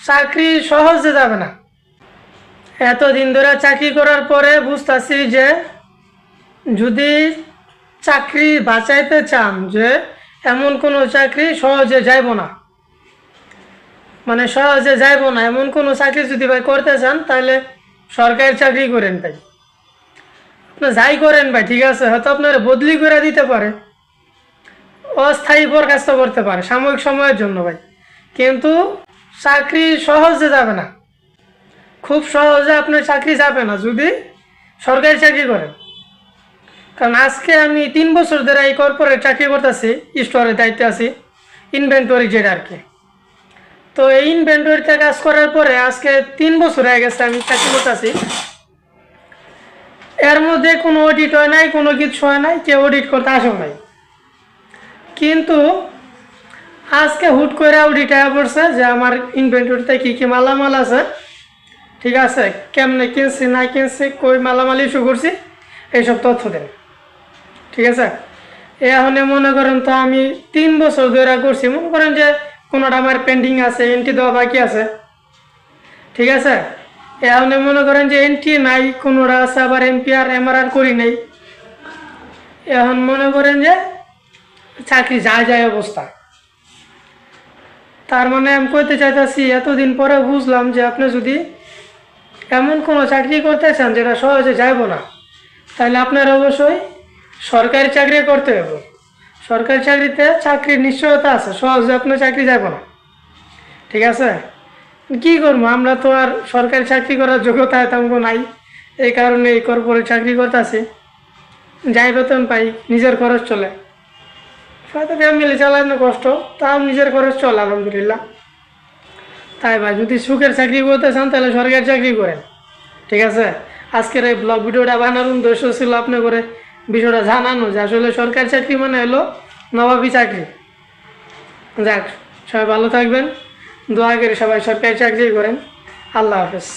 চাকরি সহজে যাবে না। এতদিন ধরে চাকরি করার পরে বুঝতেছি যে যদি চাকরি বাঁচাইতে চান যে এমন কোনো চাকরি সহজে যাইব না, মানে সহজে যাইব না এমন কোনো চাকরি যদি ভাই করতে চান তাহলে সরকারি চাকরি করেন ভাই। আপনি যাই করেন ভাই, ঠিক আছে, হয়তো আপনার বদলি করে দিতে পারে, অস্থায়ী বরখাস্ত করতে পারে সাময়িক সময়ের জন্য ভাই, কিন্তু চাকরি সহজে যাবে না। খুব সহজে আপনার চাকরি যাবে না যদি সরকারি চাকরি করেন। কারণ আজকে আমি 3 বছর ধরে এই কর্পোরেট চাকরি করতেছি, স্টোরের দায়িত্বে আছি, ইনভেন্টরি যেটা আর কি। তো এই ইনভেন্টরিতে কাজ করার পরে আজকে 3 বছর হয়ে গেছে আমি চাকরি করতেছি। এর মধ্যে কোনো অডিট হয় নাই, কোনো কিছু হয় নাই, কেউ অডিট করতে আসেও নাই। কিন্তু আজকে হুট করে অডিট হয়ে পড়ছে যে আমার ইনভেন্টরিতে কী কী মালামাল আছে, ঠিক আছে, কেমনে কিনছি না কিনছি, কই মালামাল ইস্যু করছি, এইসব তথ্য দেন। ঠিক আছে, এখন মনে করেন তো আমি 3 বছর ধরে করছি, মনে করেন যে কোনোটা আমার পেন্ডিং আছে, এন্ট্রি দেওয়া বাকি আছে, ঠিক আছে। এখন মনে করেন যে এন্ট্রি নাই, কোনোটা আছে আবার এমপিআর এমআরআর করি নাই। এখন মনে করেন যে চাকরি যায় যায় অবস্থা। তার মানে আমি কইতে চাইতেছি, এতদিন পরে বুঝলাম যে আপনি যদি এমন কোনো চাকরি করতে চান যেটা সহজে যাইব না, তাহলে আপনার অবশ্যই সরকারি চাকরি করতে হবে। সরকারি চাকরিতে চাকরির নিশ্চয়তা আছে, সহজে আপনার চাকরি যাব না। ঠিক আছে, কি করবো, আমরা তো আর সরকারি চাকরি করার যোগ্যতা তেমন নাই, এই কারণে এই কর্পোরেট চাকরি করতেছি, যাই বেতন পাই, নিজের খরচ চলে, হয়তো ফ্যামিলি চালানো কষ্ট, তাও নিজের খরচ চলে আলহামদুলিল্লাহ। তাই ভাই, যদি সুখের চাকরি করতে চান তাহলে সরকারি চাকরি করেন। ঠিক আছে, আজকের এই ব্লগ ভিডিওটা বানানোর উদ্দেশ্য ছিল আপনি করে বিষয়টা জানানো যে আসলে সরকারি চাকরি মানে হলো নবাবী চাকরি। যাক, সবাই ভালো থাকবেন, দোয়া করি সবাই সরকারি চাকরি করেন। আল্লাহ হাফেজ।